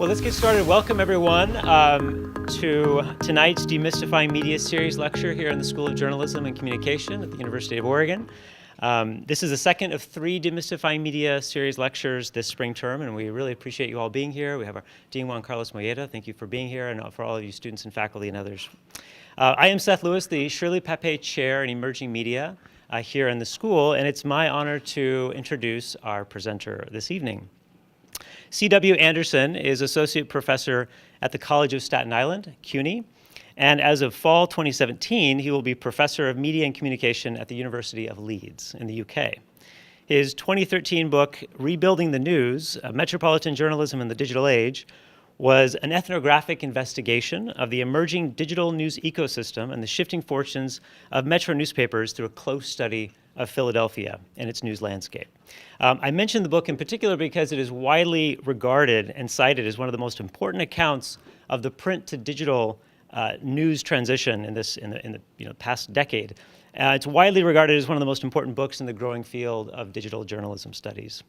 Well, let's get started. Welcome, everyone, to tonight's Demystifying Media series lecture here in the School of Journalism and Communication at the University of Oregon. This is the second of 3 Demystifying Media series lectures this spring term, and we really appreciate you all being here. We have our Dean Juan Carlos Moyeda. Thank you for being here, and for all of you students and faculty and others. I am Seth Lewis, the Shirley Pape Chair in Emerging Media here in the school, and it's my honor to introduce our presenter this evening. C.W. Anderson is Associate Professor at the College of Staten Island, CUNY, and as of fall 2017, he will be Professor of Media and Communication at the University of Leeds in the UK. His 2013 book, Rebuilding the News, Metropolitan Journalism in the Digital Age, was an ethnographic investigation of the emerging digital news ecosystem and the shifting fortunes of metro newspapers through a close study of Philadelphia and its news landscape. I mentioned the book in particular because it is widely regarded and cited as one of the most important accounts of the print to digital news transition in the past decade. It's widely regarded as one of the most important books in the growing field of digital journalism studies.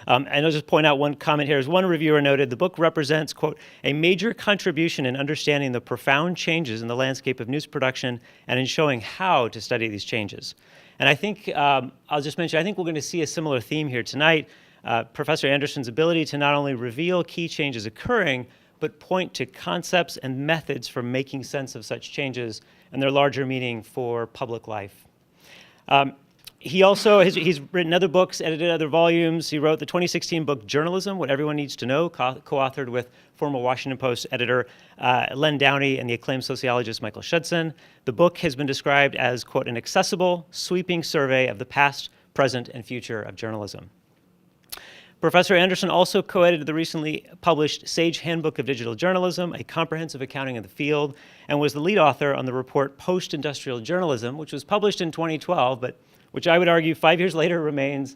And I'll just point out one comment here. As one reviewer noted, the book represents, quote, a major contribution in understanding the profound changes in the landscape of news production and in showing how to study these changes. And I think, I'll just mention, I think we're going to see a similar theme here tonight. Professor Anderson's ability to not only reveal key changes occurring, but point to concepts and methods for making sense of such changes and their larger meaning for public life. He's written other books, edited other volumes. He wrote the 2016 book Journalism, What Everyone Needs to Know, co-authored with former Washington Post editor Len Downie and the acclaimed sociologist Michael Schudson. The book has been described as, quote, an accessible, sweeping survey of the past, present, and future of journalism. Professor Anderson also co-edited the recently published Sage Handbook of Digital Journalism, a comprehensive accounting of the field, and was the lead author on the report Post-Industrial Journalism, which was published in 2012, but which I would argue 5 years later remains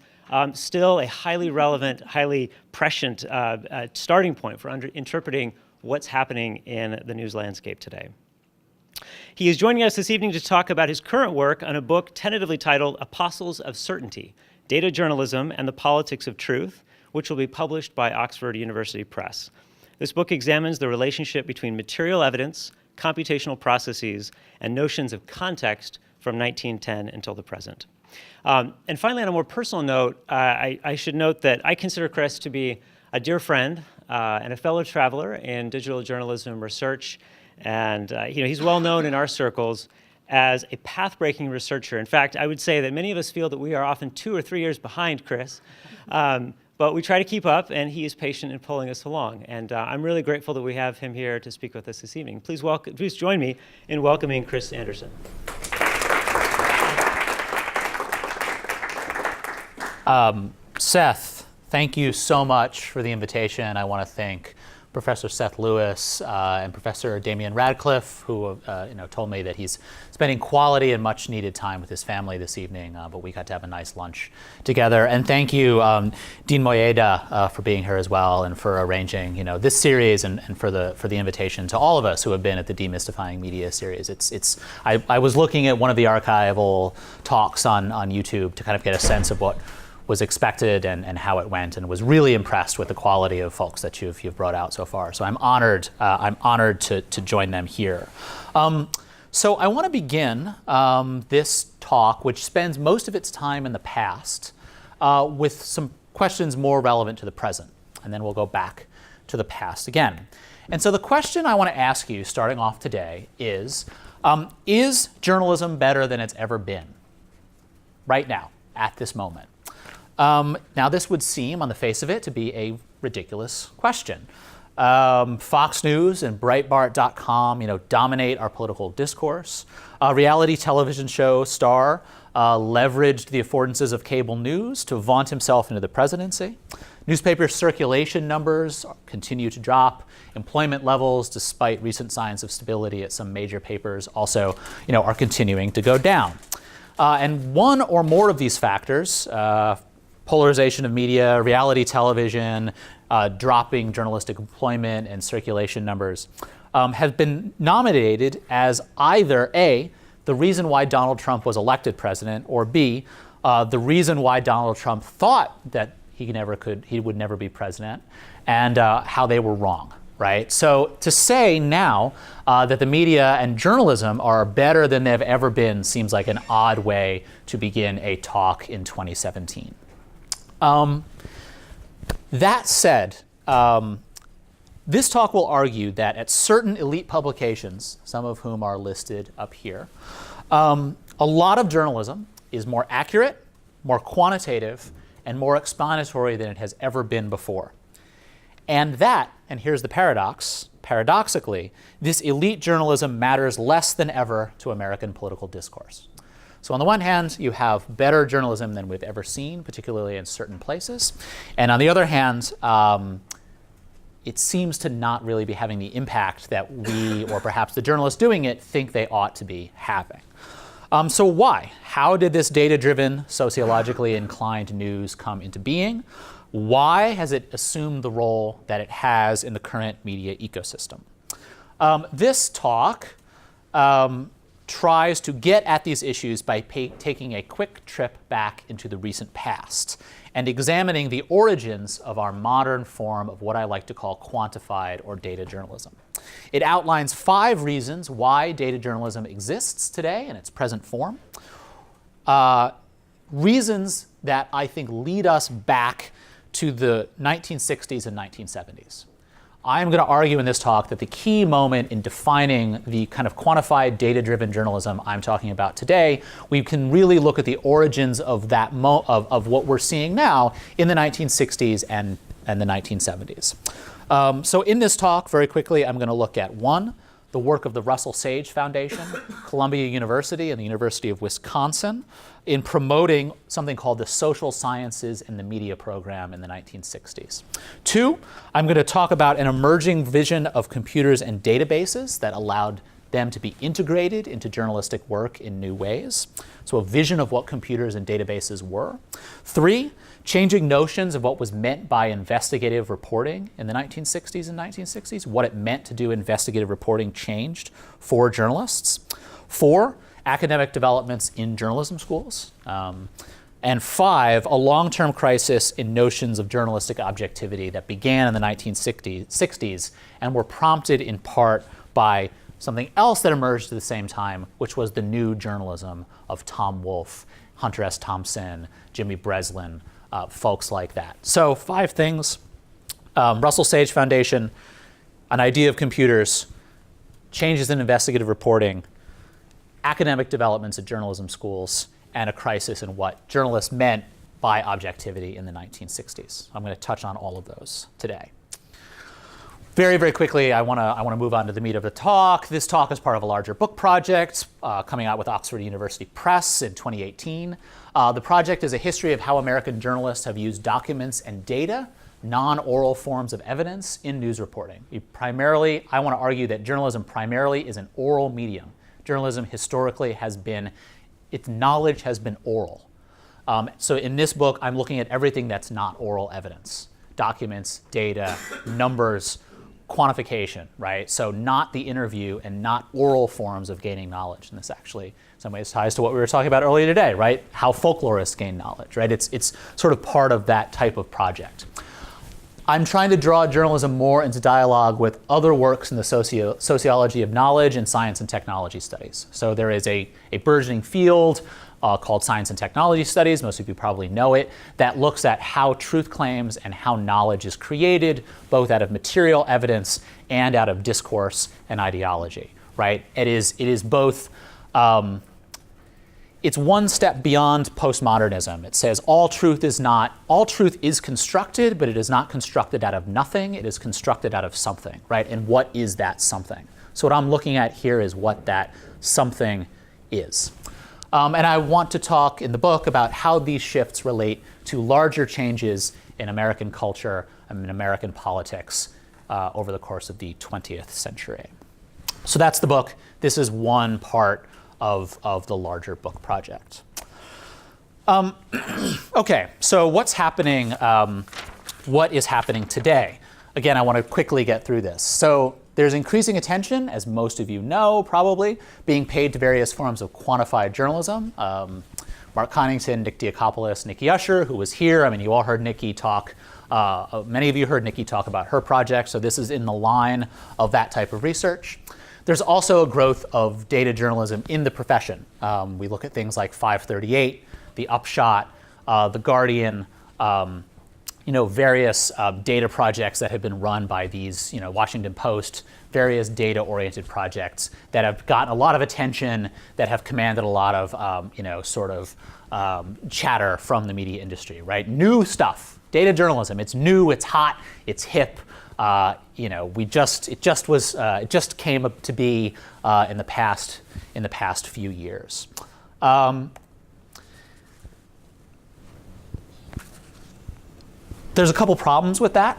still a highly relevant, highly prescient starting point for interpreting what's happening in the news landscape today. He is joining us this evening to talk about his current work on a book tentatively titled Apostles of Certainty, Data Journalism and the Politics of Truth, which will be published by Oxford University Press. This book examines the relationship between material evidence, computational processes, and notions of context from 1910 until the present. And finally, on a more personal note, I should note that I consider Chris to be a dear friend and a fellow traveler in digital journalism research. And he's well known in our circles as a path-breaking researcher. In fact, I would say that many of us feel that we are often 2 or 3 years behind Chris. But we try to keep up, and he is patient in pulling us along. And I'm really grateful that we have him here to speak with us this evening. Please join me in welcoming Chris Anderson. Seth, thank you so much for the invitation. I want to thank Professor Seth Lewis and Professor Damian Radcliffe, who told me that he's spending quality and much needed time with his family this evening, but we got to have a nice lunch together. And thank you, Dean Moyeda, for being here as well and for arranging this series and for the invitation to all of us who have been at the Demystifying Media series. I was looking at one of the archival talks on YouTube to kind of get a sense of what was expected and how it went, and was really impressed with the quality of folks that you've brought out so far. So I'm honored to join them here. So I want to begin this talk, which spends most of its time in the past, with some questions more relevant to the present, and then we'll go back to the past again. And so the question I want to ask you, starting off today, is journalism better than it's ever been, right now, at this moment? Now, this would seem, on the face of it, to be a ridiculous question. Fox News and Breitbart.com, dominate our political discourse. Reality television show star leveraged the affordances of cable news to vaunt himself into the presidency. Newspaper circulation numbers continue to drop. Employment levels, despite recent signs of stability at some major papers, also, are continuing to go down. And one or more of these factors, polarization of media, reality television, dropping journalistic employment and circulation numbers, have been nominated as either A, the reason why Donald Trump was elected president, or B, the reason why Donald Trump thought that he would never be president, and how they were wrong. Right? So to say now that the media and journalism are better than they've ever been seems like an odd way to begin a talk in 2017. That said, this talk will argue that at certain elite publications, some of whom are listed up here, a lot of journalism is more accurate, more quantitative, and more explanatory than it has ever been before. And that, and here's the paradox, paradoxically, this elite journalism matters less than ever to American political discourse. So on the one hand, you have better journalism than we've ever seen, particularly in certain places. And on the other hand, it seems to not really be having the impact that we, or perhaps the journalists doing it, think they ought to be having. So why? How did this data-driven, sociologically inclined news come into being? Why has it assumed the role that it has in the current media ecosystem? This talk tries to get at these issues by taking a quick trip back into the recent past and examining the origins of our modern form of what I like to call quantified or data journalism. It outlines 5 reasons why data journalism exists today in its present form, reasons that I think lead us back to the 1960s and 1970s. I'm going to argue in this talk that the key moment in defining the kind of quantified, data-driven journalism I'm talking about today, we can really look at the origins of that of what we're seeing now in the 1960s and the 1970s. So in this talk, very quickly, I'm going to look at 1, the work of the Russell Sage Foundation, Columbia University, and the University of Wisconsin in promoting something called the Social Sciences in the Media program in the 1960s. 2, I'm going to talk about an emerging vision of computers and databases that allowed them to be integrated into journalistic work in new ways. So a vision of what computers and databases were. 3, changing notions of what was meant by investigative reporting in the 1960s and 1960s. What it meant to do investigative reporting changed for journalists. 4, academic developments in journalism schools. And 5, a long-term crisis in notions of journalistic objectivity that began in the 1960s and were prompted in part by something else that emerged at the same time, which was the new journalism of Tom Wolfe, Hunter S. Thompson, Jimmy Breslin, folks like that. So 5 things: Russell Sage Foundation, an idea of computers, changes in investigative reporting, academic developments at journalism schools, and a crisis in what journalists meant by objectivity in the 1960s. I'm going to touch on all of those today. Very, very quickly, I want to move on to the meat of the talk. This talk is part of a larger book project coming out with Oxford University Press in 2018. The project is a history of how American journalists have used documents and data, non-oral forms of evidence, in news reporting. I want to argue that journalism primarily is an oral medium. Journalism historically its knowledge has been oral. So in this book, I'm looking at everything that's not oral evidence. Documents, data, numbers, quantification, right? So not the interview and not oral forms of gaining knowledge. And this actually, in some ways, ties to what we were talking about earlier today, right? How folklorists gain knowledge, right? It's sort of part of that type of project. I'm trying to draw journalism more into dialogue with other works in the sociology of knowledge and science and technology studies. So there is a burgeoning field called Science and Technology Studies, most of you probably know it, that looks at how truth claims and how knowledge is created, both out of material evidence and out of discourse and ideology, right? It is both, it's one step beyond postmodernism. It says all truth is constructed, but it is not constructed out of nothing, it is constructed out of something, right? And what is that something? So what I'm looking at here is what that something is. And I want to talk in the book about how these shifts relate to larger changes in American culture and in American politics over the course of the 20th century. So that's the book. This is one part of the larger book project. Okay, so what's happening? What is happening today? Again, I want to quickly get through this. So there's increasing attention, as most of you know, probably, being paid to various forms of quantified journalism. Mark Connington, Nick Diakopoulos, Nikki Usher, who was here. I mean, you all heard Nikki talk. Many of you heard Nikki talk about her project, so this is in the line of that type of research. There's also a growth of data journalism in the profession. We look at things like 538, The Upshot, The Guardian, various data projects that have been run by these, Washington Post, various data-oriented projects that have gotten a lot of attention, that have commanded a lot of, chatter from the media industry, right? New stuff, data journalism. It's new, it's hot, it's hip. It just came up to be in the past few years. There's a couple problems with that.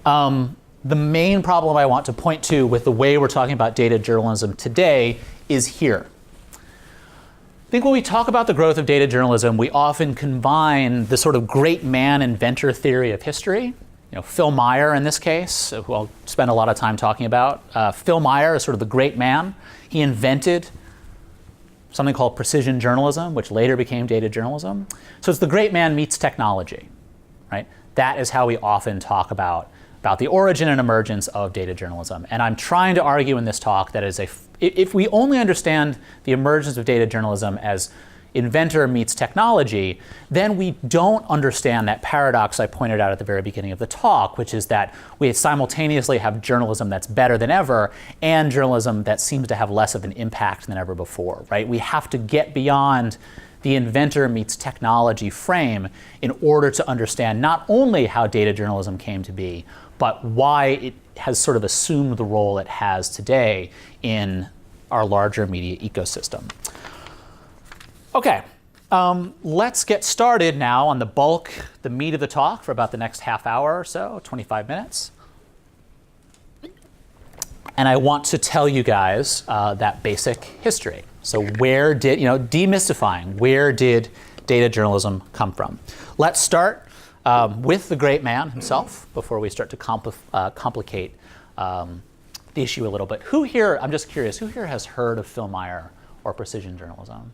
The main problem I want to point to with the way we're talking about data journalism today is here. I think when we talk about the growth of data journalism, we often combine the sort of great man inventor theory of history. Phil Meyer in this case, who I'll spend a lot of time talking about. Phil Meyer is sort of the great man. He invented something called precision journalism, which later became data journalism. So it's the great man meets technology, right? That is how we often talk about the origin and emergence of data journalism. And I'm trying to argue in this talk that if we only understand the emergence of data journalism as inventor meets technology, then we don't understand that paradox I pointed out at the very beginning of the talk, which is that we simultaneously have journalism that's better than ever and journalism that seems to have less of an impact than ever before, right? We have to get beyond the inventor meets technology frame in order to understand not only how data journalism came to be, but why it has sort of assumed the role it has today in our larger media ecosystem. Okay, let's get started now on the meat of the talk for about the next half hour or so, 25 minutes. And I want to tell you guys that basic history. So demystifying, where did data journalism come from? Let's start with the great man himself before we start to complicate the issue a little bit. Who here, I'm just curious, who here has heard of Phil Meyer or precision journalism?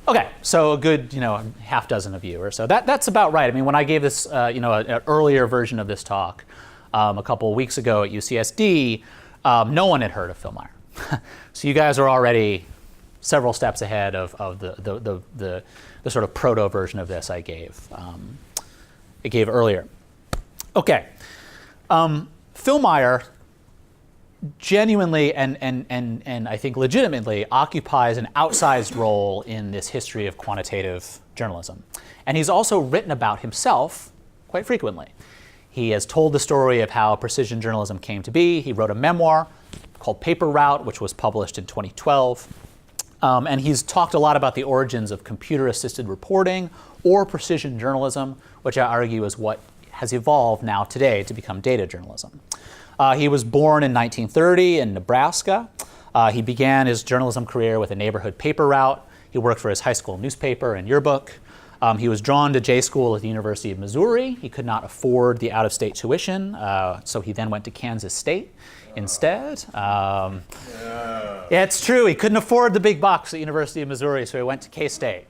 Okay, so a good, half dozen of you or so. That's about right. I mean, when I gave this, an earlier version of this talk a couple of weeks ago at UCSD, no one had heard of Phil Meyer. So you guys are already several steps ahead of the sort of proto version of this I gave earlier. Okay, Phil Meyer genuinely and I think legitimately occupies an outsized role in this history of quantitative journalism. And he's also written about himself quite frequently. He has told the story of how precision journalism came to be. He wrote a memoir called Paper Route, which was published in 2012. And he's talked a lot about the origins of computer-assisted reporting or precision journalism, which I argue is what has evolved now today to become data journalism. He was born in 1930 in Nebraska. He began his journalism career with a neighborhood paper route. He worked for his high school newspaper and yearbook. He was drawn to J School at the University of Missouri. He could not afford the out-of-state tuition, so he then went to Kansas State instead. Yeah, it's true. He couldn't afford the big bucks at University of Missouri, so he went to K-State,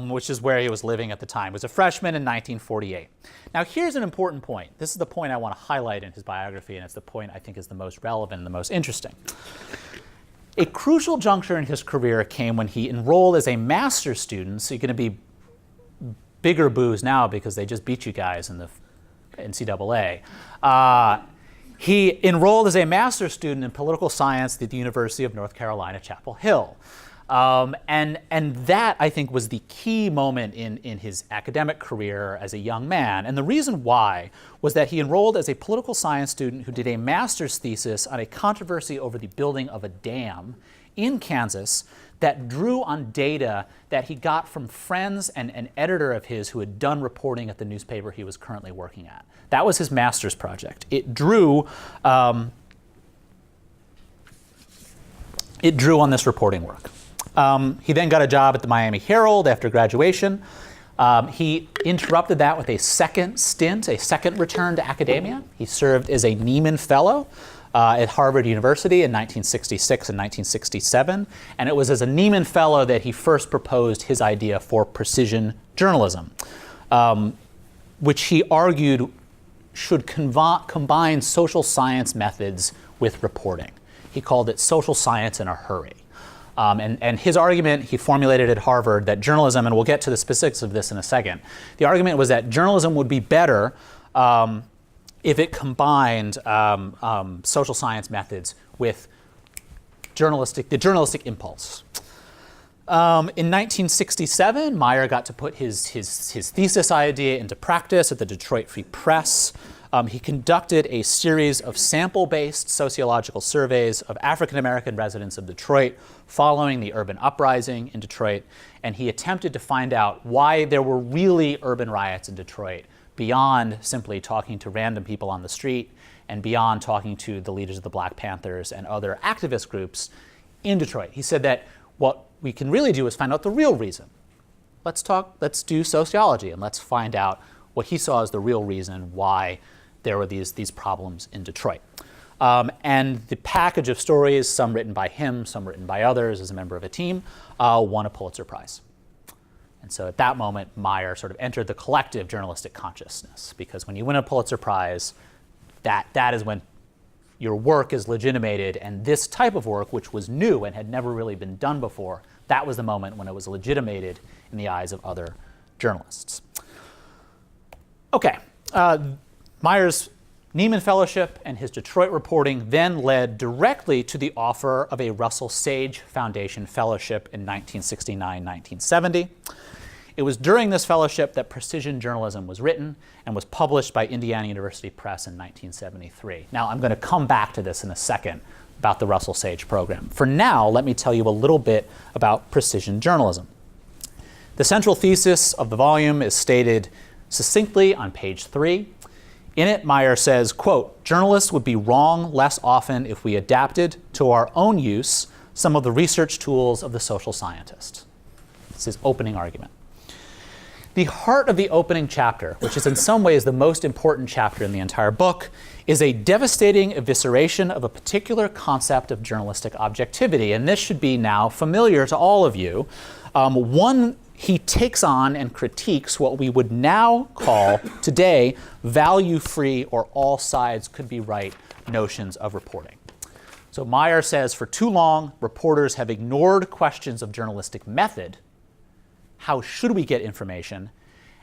which is where he was living at the time. He was a freshman in 1948. Now, here's an important point. This is the point I want to highlight in his biography, and it's the point I think is the most relevant and the most interesting. A crucial juncture in his career came when he enrolled as a master's student, so you're going to be bigger boos now because they just beat you guys in the NCAA. He enrolled as a master's student in political science at the University of North Carolina, Chapel Hill. And that, I think, was the key moment in his academic career as a young man. And the reason why was that he enrolled as a political science student who did a master's thesis on a controversy over the building of a dam in Kansas that drew on data that he got from friends and an editor of his who had done reporting at the newspaper he was currently working at. That was his master's project. It drew on this reporting work. He then got a job at the Miami Herald after graduation. He interrupted that with a second stint, a second return to academia. He served as a Nieman Fellow at Harvard University in 1966 and 1967, and it was as a Nieman Fellow that he first proposed his idea for precision journalism, which he argued should combine social science methods with reporting. He called it social science in a hurry. And his argument, he formulated at Harvard, that journalism, and we'll get to the specifics of this in a second, the argument was that journalism would be better if it combined social science methods with the journalistic impulse. In 1967, Meyer got to put his thesis idea into practice at the Detroit Free Press. He conducted a series of sample-based sociological surveys of African-American residents of Detroit following the urban uprising in Detroit, and he attempted to find out why there were really urban riots in Detroit beyond simply talking to random people on the street and beyond talking to the leaders of the Black Panthers and other activist groups in Detroit. He said that what we can really do is find out the real reason. Let's do sociology, and let's find out what he saw as the real reason why there were these problems in Detroit. And the package of stories, some written by him, some written by others as a member of a team, won a Pulitzer Prize. And so at that moment, Meyer sort of entered the collective journalistic consciousness, because when you win a Pulitzer Prize, that is when your work is legitimated, and this type of work, which was new and had never really been done before, that was the moment when it was legitimated in the eyes of other journalists. Okay, Meyer's Nieman Fellowship and his Detroit reporting then led directly to the offer of a Russell Sage Foundation Fellowship in 1969-1970. It was during this fellowship that Precision Journalism was written and was published by Indiana University Press in 1973. Now, I'm going to come back to this in a second about the Russell Sage program. For now, let me tell you a little bit about precision journalism. The central thesis of the volume is stated succinctly on page 3. In it, Meyer says, quote, "Journalists would be wrong less often if we adapted to our own use some of the research tools of the social scientist." This is his opening argument. The heart of the opening chapter, which is in some ways the most important chapter in the entire book, is a devastating evisceration of a particular concept of journalistic objectivity. And this should be now familiar to all of you. One, he takes on and critiques what we would now call today value-free or all sides could be right notions of reporting. So Meyer says, for too long, reporters have ignored questions of journalistic method, how should we get information,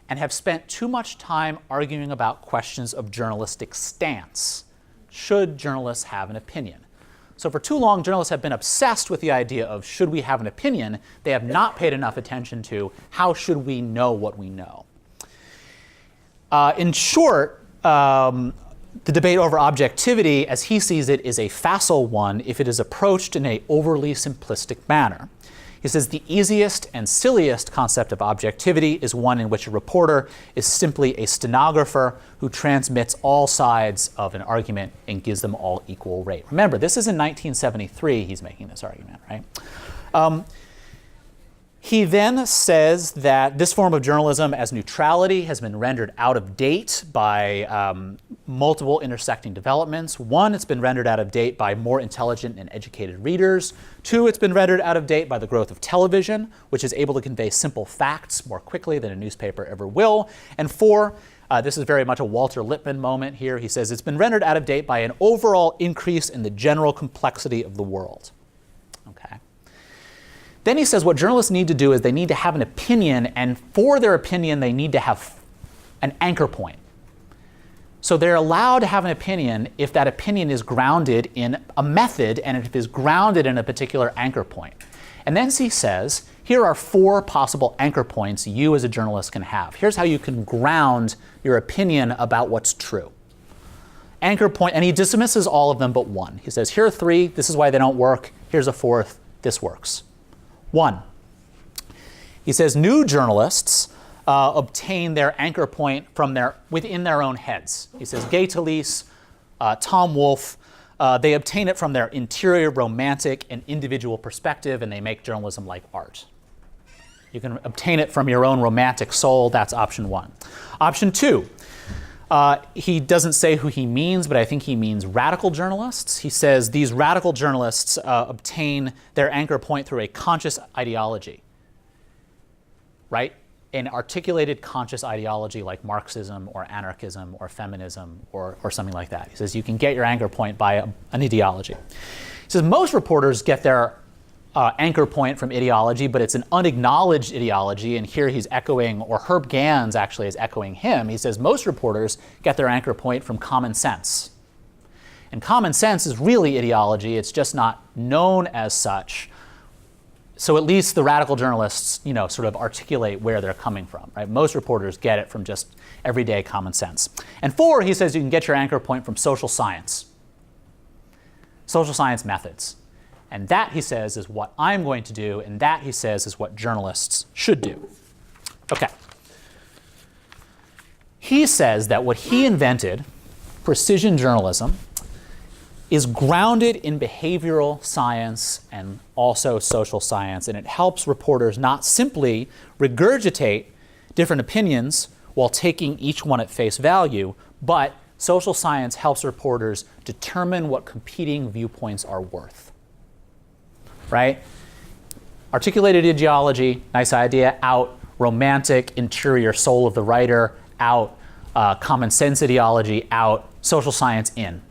and have spent too much time arguing about questions of journalistic stance. Should journalists have an opinion? So for too long, journalists have been obsessed with the idea of should we have an opinion. They have not paid enough attention to how should we know what we know. In short, the debate over objectivity, as he sees it, is a facile one if it is approached in an overly simplistic manner. He says the easiest and silliest concept of objectivity is one in which a reporter is simply a stenographer who transmits all sides of an argument and gives them all equal weight. Remember, this is in 1973 he's making this argument, right? He then says that this form of journalism as neutrality has been rendered out of date by multiple intersecting developments. One, it's been rendered out of date by more intelligent and educated readers. Two, it's been rendered out of date by the growth of television, which is able to convey simple facts more quickly than a newspaper ever will. And four, this is very much a Walter Lippmann moment here. He says it's been rendered out of date by an overall increase in the general complexity of the world. Okay. Then he says what journalists need to do is they need to have an opinion, and for their opinion, they need to have an anchor point. So they're allowed to have an opinion if that opinion is grounded in a method and if it is grounded in a particular anchor point. And then he says, here are 4 possible anchor points you as a journalist can have. Here's how you can ground your opinion about what's true. Anchor point, and he dismisses all of them but one. He says, here are 3, this is why they don't work. Here's a 4th, this works. 1, he says new journalists obtain their anchor point from within their own heads. He says Gay Talese, Tom Wolfe, they obtain it from their interior romantic and individual perspective, and they make journalism like art. You can obtain it from your own romantic soul. That's option 1. Option 2, He doesn't say who he means, but I think he means radical journalists. He says these radical journalists obtain their anchor point through a conscious ideology, right? An articulated conscious ideology like Marxism or anarchism or feminism or something like that. He says you can get your anchor point by an ideology. He says most reporters get their anchor point from ideology, but it's an unacknowledged ideology, and here he's echoing, or Herb Gans actually is echoing him. He says most reporters get their anchor point from common sense. And common sense is really ideology, it's just not known as such. So at least the radical journalists, sort of articulate where they're coming from, right? Most reporters get it from just everyday common sense. And 4, he says you can get your anchor point from social science methods. And that, he says, is what I'm going to do, and that, he says, is what journalists should do. Okay. He says that what he invented, precision journalism, is grounded in behavioral science and also social science, and it helps reporters not simply regurgitate different opinions while taking each one at face value, but social science helps reporters determine what competing viewpoints are worth. Right? Articulated ideology, nice idea, out. Romantic, interior soul of the writer, out. Common sense ideology, out. Social science, in.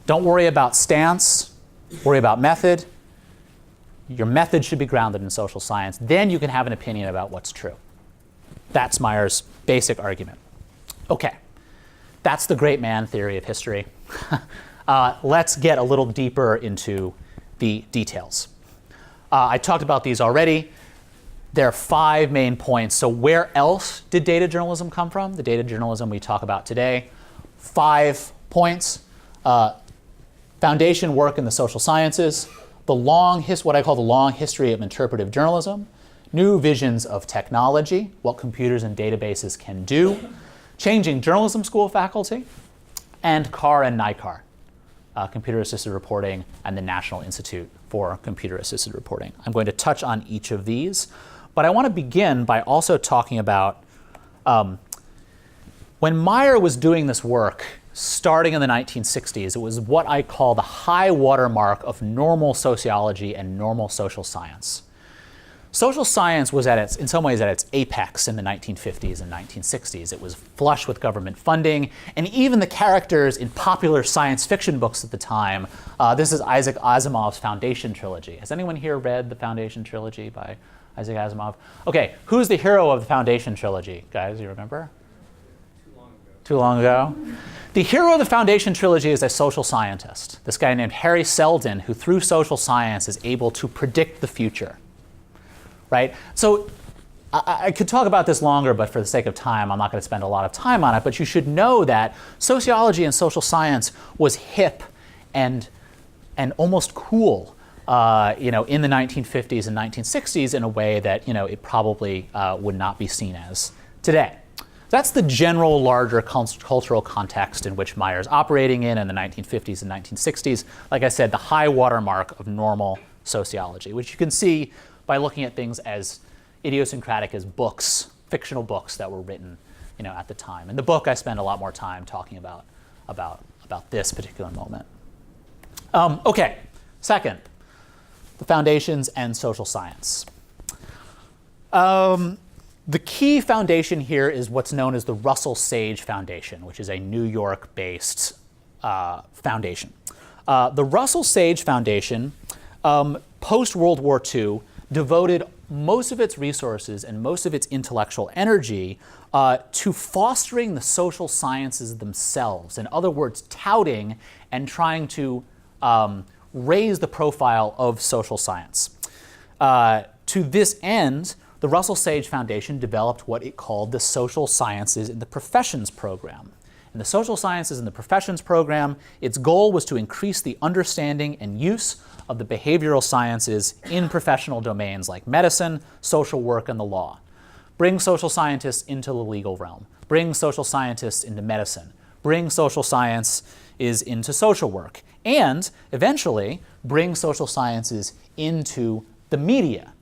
Don't worry about stance, worry about method. Your method should be grounded in social science. Then you can have an opinion about what's true. That's Meyer's basic argument. Okay, that's the great man theory of history. Let's get a little deeper into the details. I talked about these already. There are 5 main points. So where else did data journalism come from? The data journalism we talk about today. 5 points. Foundation work in the social sciences, what I call the long history of interpretive journalism, new visions of technology, what computers and databases can do, changing journalism school faculty, and CAR and NICAR. Computer-assisted reporting, and the National Institute for Computer-Assisted Reporting. I'm going to touch on each of these, but I want to begin by also talking about when Meyer was doing this work, starting in the 1960s, it was what I call the high watermark of normal sociology and normal social science. Social science was in some ways at its apex in the 1950s and 1960s. It was flush with government funding, and even the characters in popular science fiction books at the time. This is Isaac Asimov's Foundation trilogy. Has anyone here read the Foundation trilogy by Isaac Asimov? Okay, who's the hero of the Foundation trilogy? Guys, you remember? Too long ago? The hero of the Foundation trilogy is a social scientist, this guy named Harry Seldon, who through social science is able to predict the future. Right? So I could talk about this longer, but for the sake of time, I'm not going to spend a lot of time on it. But you should know that sociology and social science was hip and almost cool, in the 1950s and 1960s in a way that it probably would not be seen as today. That's the general, larger cultural context in which Meyer's operating in the 1950s and 1960s. Like I said, the high watermark of normal sociology, which you can see by looking at things as idiosyncratic as books, fictional books that were written, at the time. In the book, I spend a lot more time talking about this particular moment. Okay, second, the foundations and social science. The key foundation here is what's known as the Russell Sage Foundation, which is a New York-based foundation. The Russell Sage Foundation, post-World War II, devoted most of its resources and most of its intellectual energy to fostering the social sciences themselves. In other words, touting and trying to raise the profile of social science. To this end, the Russell Sage Foundation developed what it called the Social Sciences in the Professions program. In the Social Sciences in the Professions program, its goal was to increase the understanding and use of the behavioral sciences in professional domains like medicine, social work, and the law. Bring social scientists into the legal realm. Bring social scientists into medicine. Bring social science into social work. And eventually, bring social sciences into the media,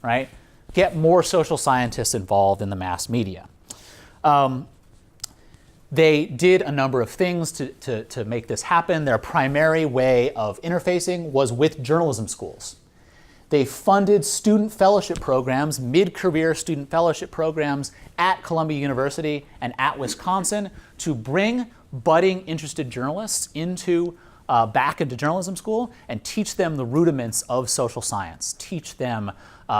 right? Get more social scientists involved in the mass media. They did a number of things to make this happen. Their primary way of interfacing was with journalism schools. They funded student fellowship programs, mid-career student fellowship programs at Columbia University and at Wisconsin to bring budding interested journalists back into journalism school and teach them the rudiments of social science, teach them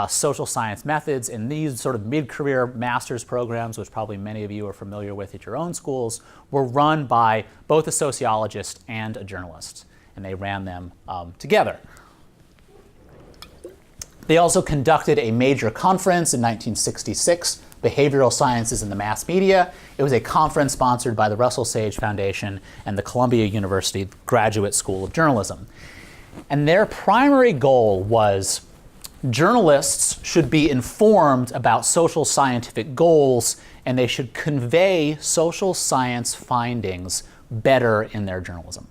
social science methods. And these sort of mid-career master's programs, which probably many of you are familiar with at your own schools, were run by both a sociologist and a journalist, and they ran them together. They also conducted a major conference in 1966, Behavioral Sciences in the Mass Media. It was a conference sponsored by the Russell Sage Foundation and the Columbia University Graduate School of Journalism. And their primary goal was journalists should be informed about social scientific goals, and they should convey social science findings better in their journalism.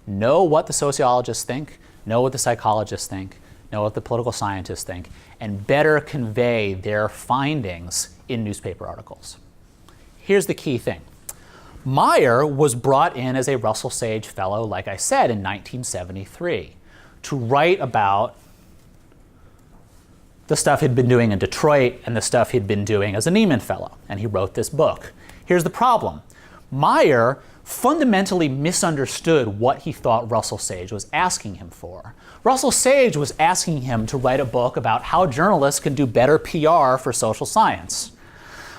Know what the sociologists think, know what the psychologists think, know what the political scientists think, and better convey their findings in newspaper articles. Here's the key thing. Meyer was brought in as a Russell Sage Fellow, like I said, in 1973 to write about the stuff he'd been doing in Detroit and the stuff he'd been doing as a Nieman Fellow, and he wrote this book. Here's the problem. Meyer fundamentally misunderstood what he thought Russell Sage was asking him for. Russell Sage was asking him to write a book about how journalists can do better PR for social science.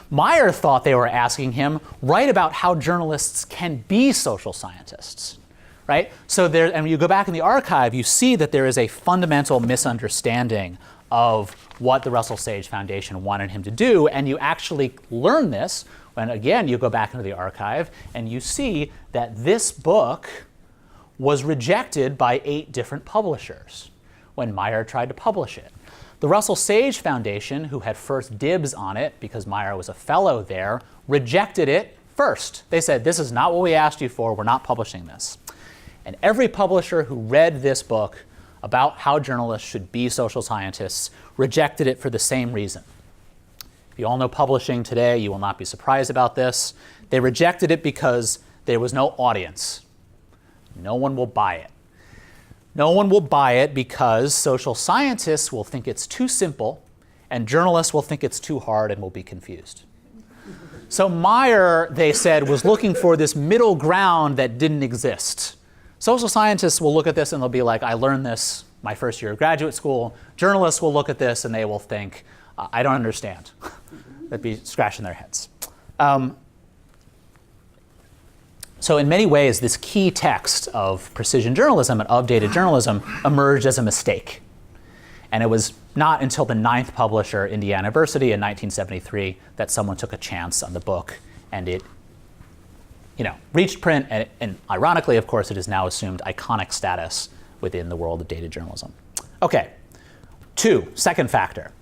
Meyer thought they were asking him, write about how journalists can be social scientists, right? So there, and when you go back in the archive, you see that there is a fundamental misunderstanding of what the Russell Sage Foundation wanted him to do, and you actually learn this when, again, you go back into the archive and you see that this book was rejected by 8 different publishers when Meyer tried to publish it. The Russell Sage Foundation, who had first dibs on it because Meyer was a fellow there, rejected it first. They said, this is not what we asked you for, we're not publishing this. And every publisher who read this book about how journalists should be social scientists rejected it for the same reason. If you all know publishing today, you will not be surprised about this. They rejected it because there was no audience. No one will buy it. No one will buy it because social scientists will think it's too simple and journalists will think it's too hard and will be confused. So Meyer, they said, was looking for this middle ground that didn't exist. Social scientists will look at this and they'll be like, I learned this my first year of graduate school. Journalists will look at this and they will think, I don't understand. They'd be scratching their heads. So in many ways, this key text of precision journalism and of data journalism emerged as a mistake. And it was not until the 9th publisher, Indiana University, in 1973, that someone took a chance on the book, and it reached print, and ironically, of course, it has now assumed iconic status within the world of data journalism. Okay, second factor.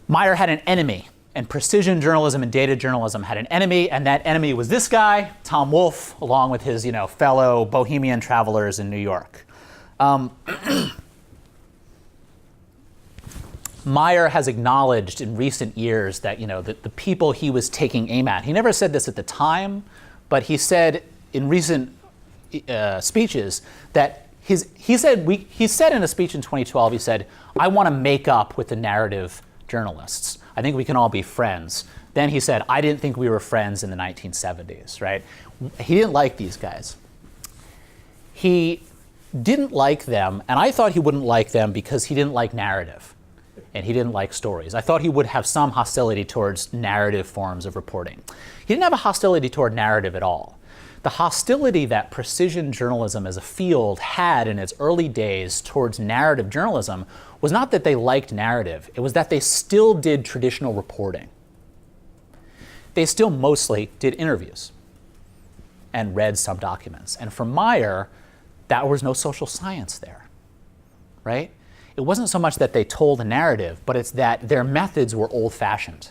Meyer had an enemy, and precision journalism and data journalism had an enemy, and that enemy was this guy, Tom Wolfe, along with his fellow bohemian travelers in New York. Meyer has acknowledged in recent years that the people he was taking aim at, he never said this at the time, but he said in recent speeches that he said in a speech in 2012, he said, I want to make up with the narrative journalists. I think we can all be friends. Then he said, I didn't think we were friends in the 1970s, right? He didn't like these guys. He didn't like them, and I thought he wouldn't like them because he didn't like narrative, and he didn't like stories. I thought he would have some hostility towards narrative forms of reporting. He didn't have a hostility toward narrative at all. The hostility that precision journalism as a field had in its early days towards narrative journalism was not that they liked narrative, it was that they still did traditional reporting. They still mostly did interviews and read some documents. And for Meyer, that was no social science there, right? It wasn't so much that they told a narrative, but it's that their methods were old-fashioned.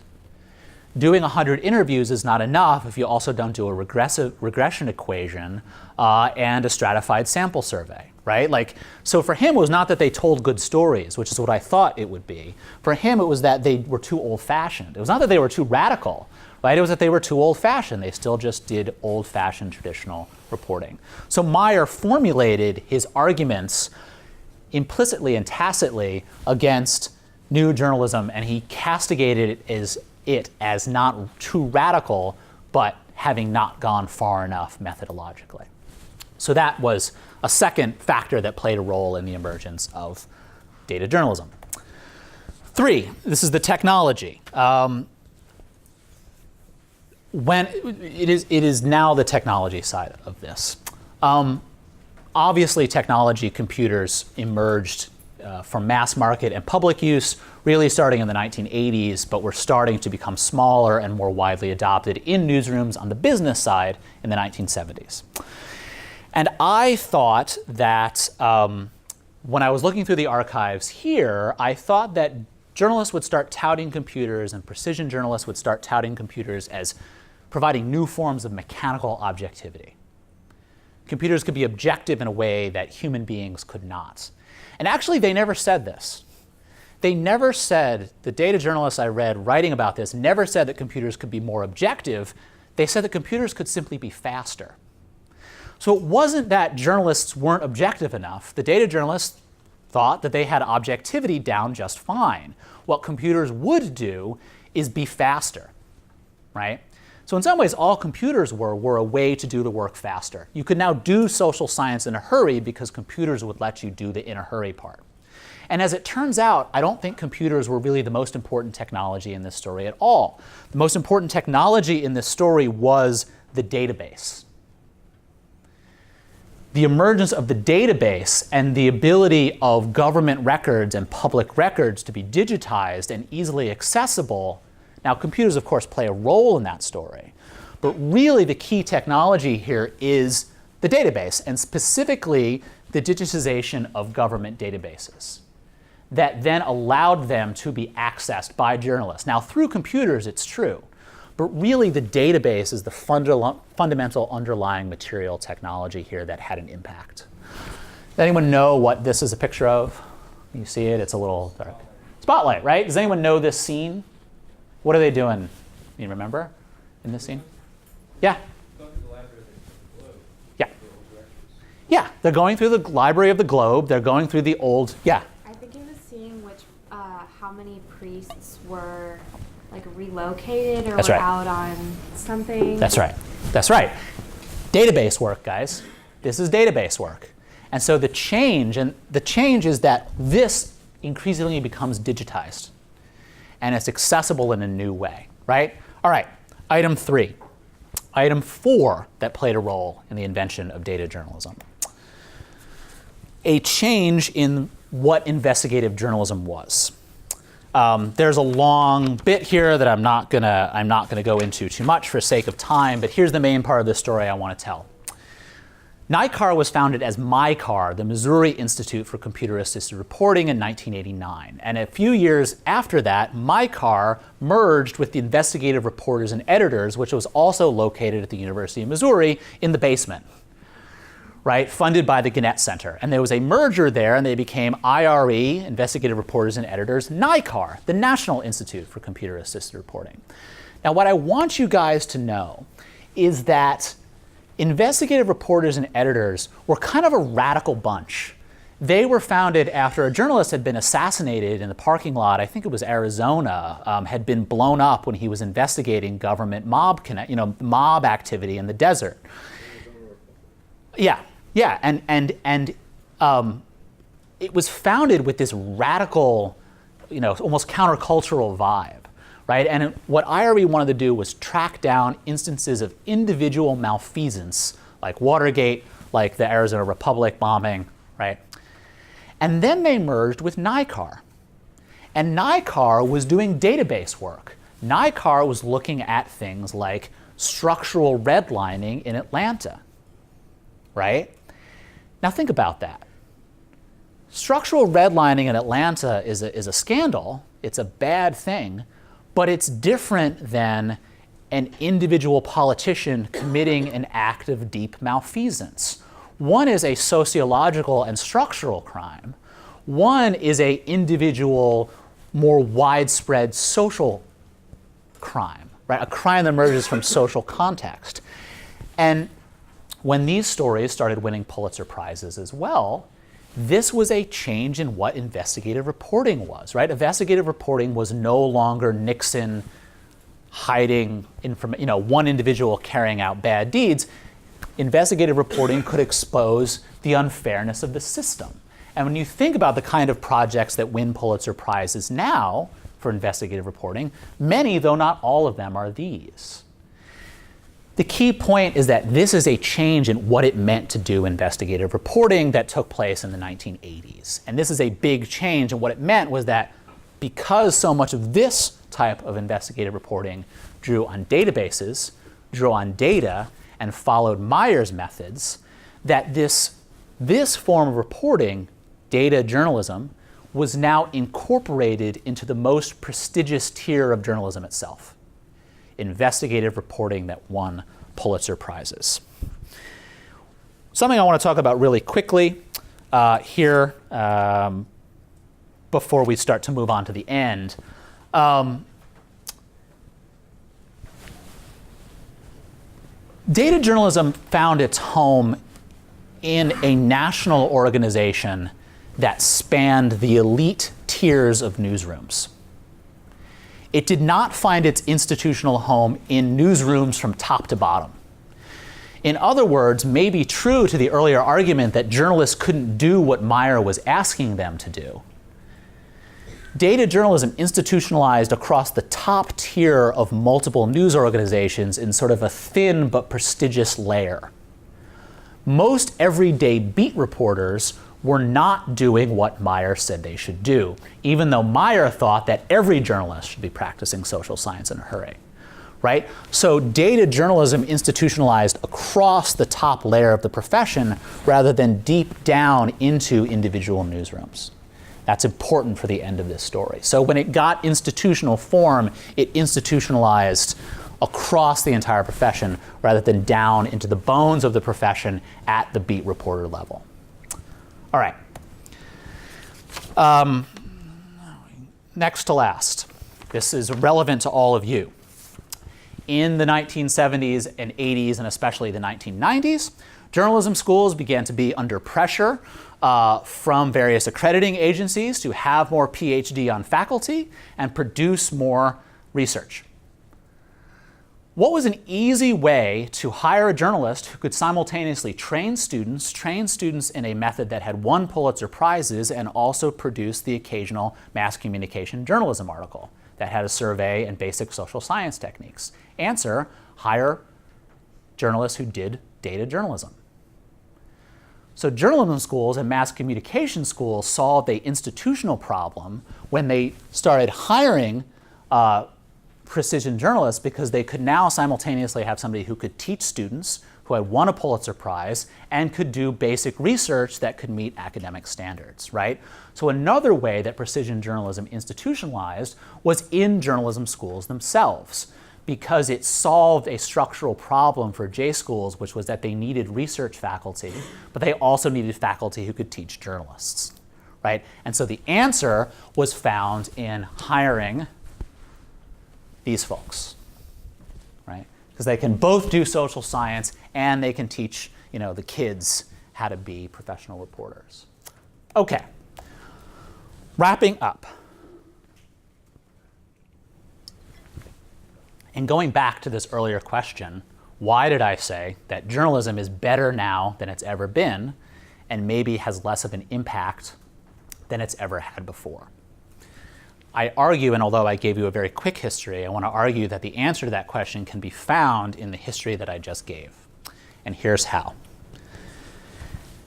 Doing 100 interviews is not enough if you also don't do a regression equation and a stratified sample survey, right? So for him, it was not that they told good stories, which is what I thought it would be. For him, it was that they were too old-fashioned. It was not that they were too radical. right? It was that they were too old-fashioned. They still just did old-fashioned traditional reporting. So Meyer formulated his arguments implicitly and tacitly against new journalism, and he castigated it as not too radical, but having not gone far enough methodologically. So that was a second factor that played a role in the emergence of data journalism. 3, this is the technology. When it is now the technology side of this. Obviously, technology, computers emerged from mass market and public use really starting in the 1980s, but were starting to become smaller and more widely adopted in newsrooms on the business side in the 1970s. And I thought that when I was looking through the archives here, I thought that journalists would start touting computers and precision journalists would start touting computers as providing new forms of mechanical objectivity. Computers could be objective in a way that human beings could not. And actually, they never said this. They never said, the data journalists I read writing about this never said that computers could be more objective. They said that computers could simply be faster. So it wasn't that journalists weren't objective enough. The data journalists thought that they had objectivity down just fine. What computers would do is be faster, right? So in some ways, all computers were a way to do the work faster. You could now do social science in a hurry because computers would let you do the in a hurry part. And as it turns out, I don't think computers were really the most important technology in this story at all. The most important technology in this story was the database. The emergence of the database and the ability of government records and public records to be digitized and easily accessible. Now, computers, of course, play a role in that story. But really, the key technology here is the database, and specifically the digitization of government databases that then allowed them to be accessed by journalists. Now, through computers, it's true. But really, the database is the fundamental underlying material technology here that had an impact. Does anyone know what this is a picture of? You see it? It's a little dark. Spotlight, right? Does anyone know this scene? What are they doing? You remember in this scene? Yeah? Yeah. Yeah, they're going through the Library of the Globe. They're going through the old, yeah. I think it was seeing how many priests were like relocated or That's were right. out on something. That's right. That's right. Database work, guys. This is database work. And so the change is that this increasingly becomes digitized. And it's accessible in a new way, right? All right, item 3. Item 4 that played a role in the invention of data journalism. A change in what investigative journalism was. There's a long bit here that I'm not gonna go into too much for sake of time, but here's the main part of the story I want to tell. NICAR was founded as MyCar, the Missouri Institute for Computer-Assisted Reporting, in 1989. And a few years after that, MyCar merged with the Investigative Reporters and Editors, which was also located at the University of Missouri in the basement, right, funded by the Gannett Center. And there was a merger there, and they became IRE, Investigative Reporters and Editors, NICAR, the National Institute for Computer-Assisted Reporting. Now, what I want you guys to know is that investigative reporters and editors were kind of a radical bunch. They were founded after a journalist had been assassinated in the parking lot, I think it was Arizona, had been blown up when he was investigating government mob activity in the desert. Yeah, and it was founded with this radical, almost countercultural vibe. Right? And what IRE wanted to do was track down instances of individual malfeasance, like Watergate, like the Arizona Republic bombing, right? And then they merged with NICAR. And NICAR was doing database work. NICAR was looking at things like structural redlining in Atlanta, right? Now think about that. Structural redlining in Atlanta is a scandal. It's a bad thing. But it's different than an individual politician committing an act of deep malfeasance. One is a sociological and structural crime. One is an individual, more widespread social crime, right? A crime that emerges from social context. And when these stories started winning Pulitzer Prizes as well, this was a change in what investigative reporting was, right? Investigative reporting was no longer Nixon hiding one individual carrying out bad deeds. Investigative reporting could expose the unfairness of the system. And when you think about the kind of projects that win Pulitzer Prizes now for investigative reporting, many, though not all of them, are these. The key point is that this is a change in what it meant to do investigative reporting that took place in the 1980s. And this is a big change, and what it meant was that because so much of this type of investigative reporting drew on databases, drew on data, and followed Meyer's methods, that this form of reporting, data journalism, was now incorporated into the most prestigious tier of journalism itself, investigative reporting that won Pulitzer Prizes. Something I want to talk about really quickly here before we start to move on to the end. Data journalism found its home in a national organization that spanned the elite tiers of newsrooms. It did not find its institutional home in newsrooms from top to bottom. In other words, maybe true to the earlier argument that journalists couldn't do what Meyer was asking them to do, data journalism institutionalized across the top tier of multiple news organizations in sort of a thin but prestigious layer. Most everyday beat reporters were not doing what Meyer said they should do, even though Meyer thought that every journalist should be practicing social science in a hurry, right? So data journalism institutionalized across the top layer of the profession rather than deep down into individual newsrooms. That's important for the end of this story. So when it got institutional form, it institutionalized across the entire profession rather than down into the bones of the profession at the beat reporter level. All right. Next to last. This is relevant to all of you. In the 1970s and 80s, and especially the 1990s, journalism schools began to be under pressure from various accrediting agencies to have more PhD on faculty and produce more research. What was an easy way to hire a journalist who could simultaneously train students in a method that had won Pulitzer Prizes and also produce the occasional mass communication journalism article that had a survey and basic social science techniques? Answer: hire journalists who did data journalism. So journalism schools and mass communication schools solved an institutional problem when they started hiring precision journalists, because they could now simultaneously have somebody who could teach students, who had won a Pulitzer Prize, and could do basic research that could meet academic standards, right? So another way that precision journalism institutionalized was in journalism schools themselves, because it solved a structural problem for J schools, which was that they needed research faculty, but they also needed faculty who could teach journalists, right? And so the answer was found in hiring these folks, right? Because they can both do social science and they can teach, the kids how to be professional reporters. Okay, wrapping up. And going back to this earlier question, why did I say that journalism is better now than it's ever been and maybe has less of an impact than it's ever had before? I argue, and although I gave you a very quick history, I want to argue that the answer to that question can be found in the history that I just gave. And here's how.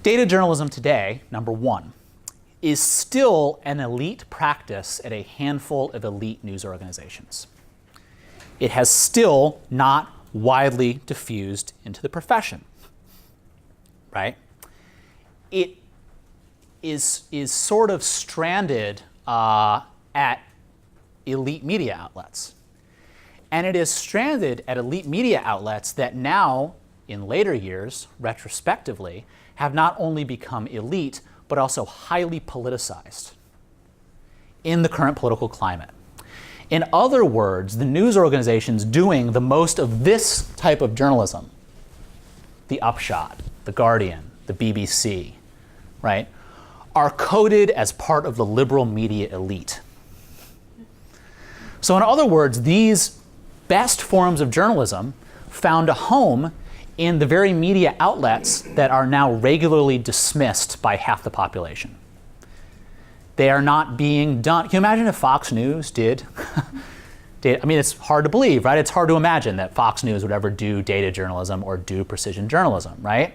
Data journalism today, number one, is still an elite practice at a handful of elite news organizations. It has still not widely diffused into the profession, right? It is sort of stranded at elite media outlets. And it is stranded at elite media outlets that now, in later years, retrospectively, have not only become elite, but also highly politicized in the current political climate. In other words, the news organizations doing the most of this type of journalism, the Upshot, the Guardian, the BBC, right, are coded as part of the liberal media elite. So in other words, these best forms of journalism found a home in the very media outlets that are now regularly dismissed by half the population. They are not being done. Can you imagine if Fox News did? I mean, it's hard to believe, right? It's hard to imagine that Fox News would ever do data journalism or do precision journalism, right?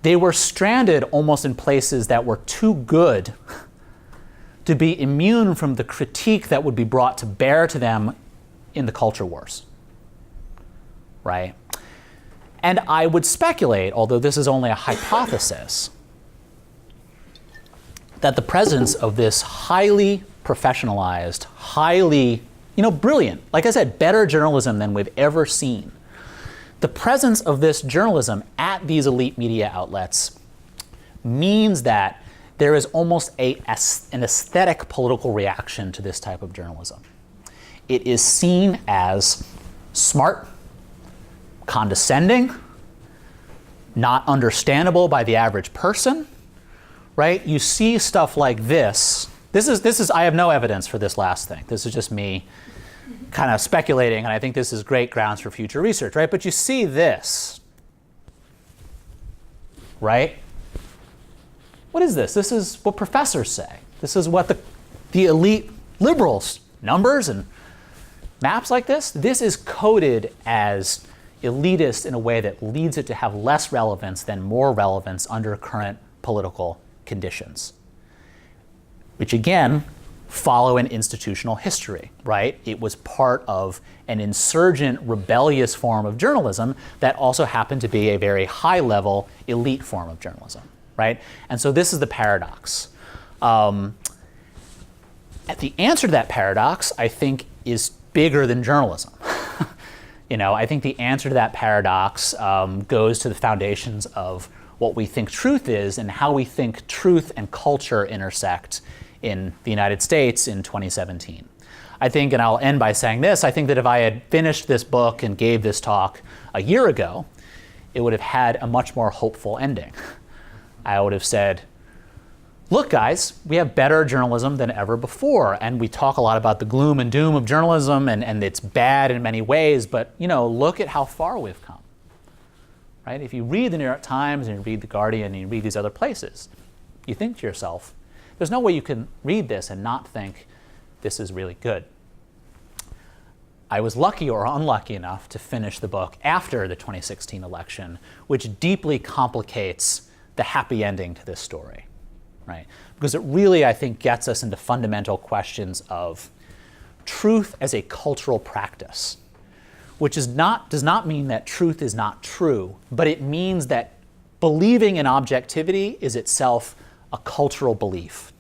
They were stranded almost in places that were too good to be immune from the critique that would be brought to bear to them in the culture wars, right? And I would speculate, although this is only a hypothesis, that the presence of this highly professionalized, highly, brilliant, like I said, better journalism than we've ever seen, the presence of this journalism at these elite media outlets means that there is almost an aesthetic political reaction to this type of journalism. It is seen as smart, condescending, not understandable by the average person, right? You see stuff like this. This is I have no evidence for this last thing. This is just me kind of speculating, and I think this is great grounds for future research, right? But you see this, right? What is this? This is what professors say. This is what the elite liberals, numbers and maps like this is coded as elitist in a way that leads it to have less relevance than more relevance under current political conditions, which again follow an institutional history, right? It was part of an insurgent, rebellious form of journalism that also happened to be a very high-level elite form of journalism, right? And so this is the paradox. The answer to that paradox, I think, is bigger than journalism. I think the answer to that paradox goes to the foundations of what we think truth is and how we think truth and culture intersect in the United States in 2017. I think, and I'll end by saying this, I think that if I had finished this book and gave this talk a year ago, it would have had a much more hopeful ending. I would have said, look guys, we have better journalism than ever before, and we talk a lot about the gloom and doom of journalism, and it's bad in many ways, but look at how far we've come. Right? If you read the New York Times and you read the Guardian and you read these other places, you think to yourself, there's no way you can read this and not think this is really good. I was lucky or unlucky enough to finish the book after the 2016 election, which deeply complicates the happy ending to this story, right? Because it really, I think, gets us into fundamental questions of truth as a cultural practice, which does not mean that truth is not true, but it means that believing in objectivity is itself a cultural belief.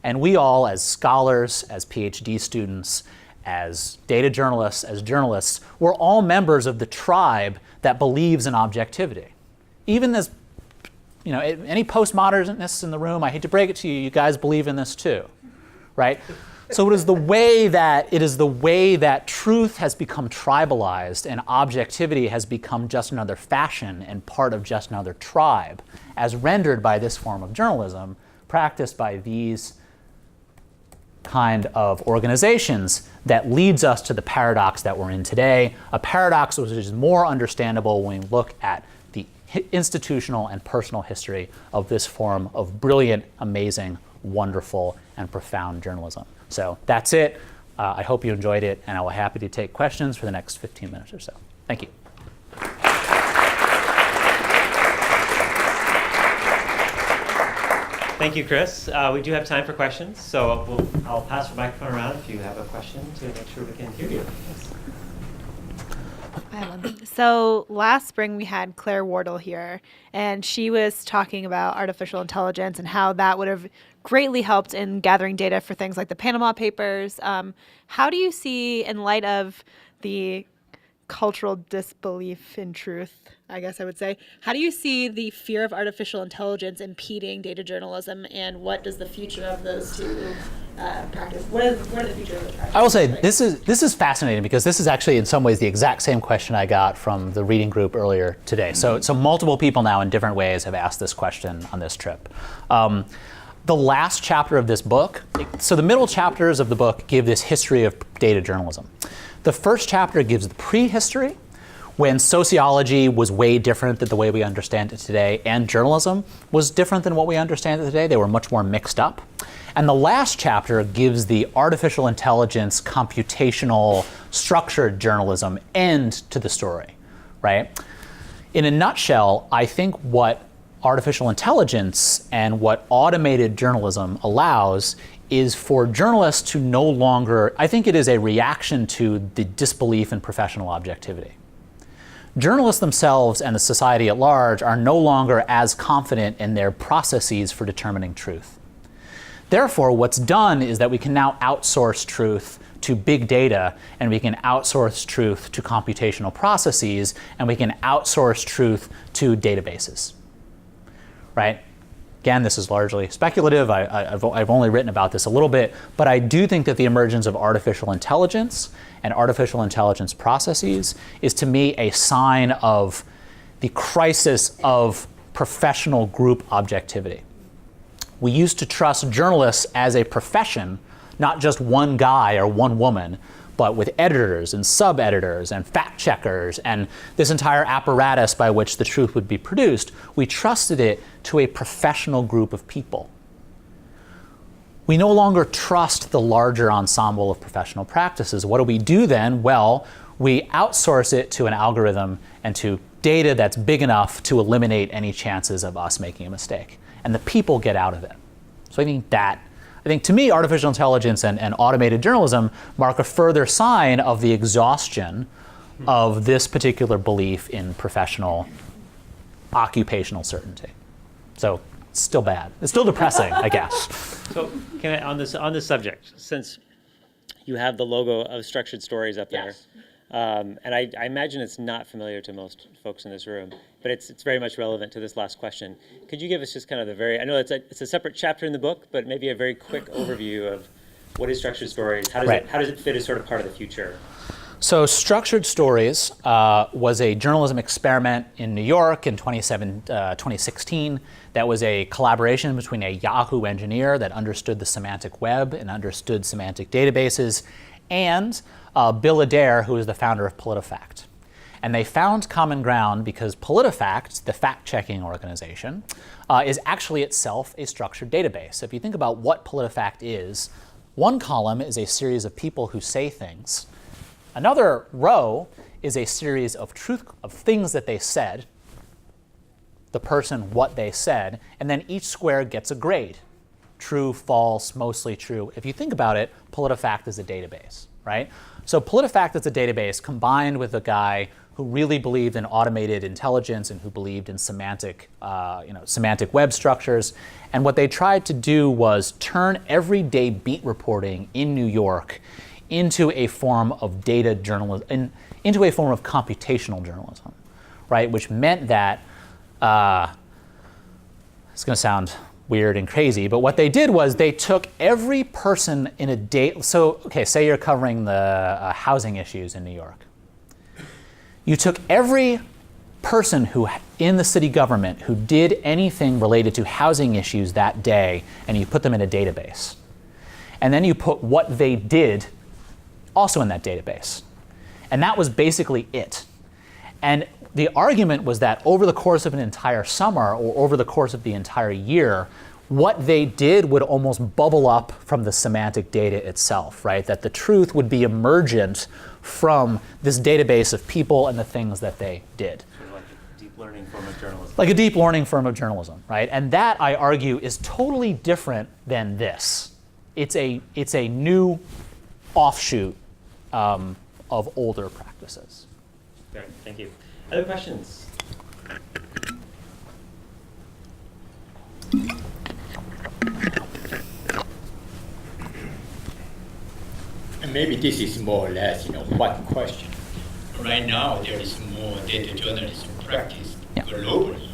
And we all, as scholars, as PhD students, as data journalists, as journalists, we're all members of the tribe that believes in objectivity. Even as, any postmodernists in the room, I hate to break it to you, you guys believe in this too, right? So it is the way that truth has become tribalized and objectivity has become just another fashion and part of just another tribe, as rendered by this form of journalism, practiced by these kind of organizations, that leads us to the paradox that we're in today, a paradox which is more understandable when we look at the institutional and personal history of this form of brilliant, amazing, wonderful, and profound journalism. So that's it. I hope you enjoyed it, and I will be happy to take questions for the next 15 minutes or so. Thank you. Thank you, Chris. We do have time for questions, so I'll pass the microphone around if you have a question to make sure we can hear you. Yes. I have one. So last spring we had Claire Wardle here, and she was talking about artificial intelligence and how that would have greatly helped in gathering data for things like the Panama Papers. How do you see, in light of the cultural disbelief in truth, I guess I would say, how do you see the fear of artificial intelligence impeding data journalism, and what does the future of those two practice? What are the features of the practice? I will say this is fascinating because this is actually in some ways the exact same question I got from the reading group earlier today. So multiple people now in different ways have asked this question on this trip. The last chapter of this book, so the middle chapters of the book give this history of data journalism. The first chapter gives the prehistory, when sociology was way different than the way we understand it today, and journalism was different than what we understand it today. They were much more mixed up. And the last chapter gives the artificial intelligence, computational, structured journalism end to the story, right? In a nutshell, I think what artificial intelligence and what automated journalism allows is for journalists to no longer, I think it is a reaction to the disbelief in professional objectivity. Journalists themselves and the society at large are no longer as confident in their processes for determining truth. Therefore, what's done is that we can now outsource truth to big data, and we can outsource truth to computational processes, and we can outsource truth to databases, right? Again, this is largely speculative. I've only written about this a little bit, but I do think that the emergence of artificial intelligence and artificial intelligence processes is, to me, a sign of the crisis of professional group objectivity. We used to trust journalists as a profession, not just one guy or one woman, but with editors and sub-editors and fact-checkers and this entire apparatus by which the truth would be produced. We trusted it to a professional group of people. We no longer trust the larger ensemble of professional practices. What do we do then? Well, we outsource it to an algorithm and to data that's big enough to eliminate any chances of us making a mistake. And the people get out of it. So I think to me, artificial intelligence and automated journalism mark a further sign of the exhaustion of this particular belief in professional occupational certainty. So it's still bad. It's still depressing, I guess. So can I, on this subject, since you have the logo of Structured Stories up there, Yes. And I imagine it's not familiar to most folks in this room, but it's very much relevant to this last question. Could you give us just kind of I know it's a separate chapter in the book, but maybe a very quick overview of what is Structured Stories? How does it fit as sort of part of the future? So Structured Stories was a journalism experiment in New York in 2016 that was a collaboration between a Yahoo engineer that understood the semantic web and understood semantic databases and Bill Adair, who is the founder of PolitiFact. And they found common ground because PolitiFact, the fact-checking organization, is actually itself a structured database. So if you think about what PolitiFact is, one column is a series of people who say things. Another row is a series of things that they said, the person, what they said, and then each square gets a grade. True, false, mostly true. If you think about it, PolitiFact is a database, right? So PolitiFact is a database combined with a guy who really believed in automated intelligence and who believed in semantic web structures. And what they tried to do was turn everyday beat reporting in New York into a form of data journalism, into a form of computational journalism, right? Which meant that, it's going to sound weird and crazy, but what they did was they took every person in a date. So, okay, say you're covering the housing issues in New York. You took every person who in the city government who did anything related to housing issues that day, and you put them in a database. And then you put what they did also in that database. And that was basically it. And the argument was that over the course of an entire summer or over the course of the entire year, what they did would almost bubble up from the semantic data itself, right? That the truth would be emergent from this database of people and the things that they did. Sort of like a deep learning form of journalism. Like a deep learning form of journalism, right? And that, I argue, is totally different than this. It's a new offshoot of older practices. Great, thank you. Other questions? And maybe this is more or less, one question. Right now, there is more data journalism practice globally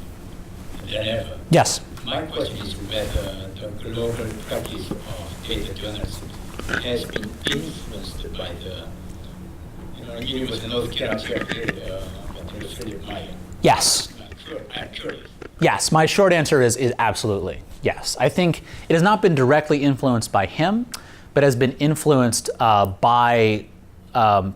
than ever. Yes. My question is whether the global practice of data journalism has been influenced by the University of North Carolina, Professor Meyer? Yes. I'm curious. Yes, my short answer is absolutely yes. I think it has not been directly influenced by him, but has been influenced by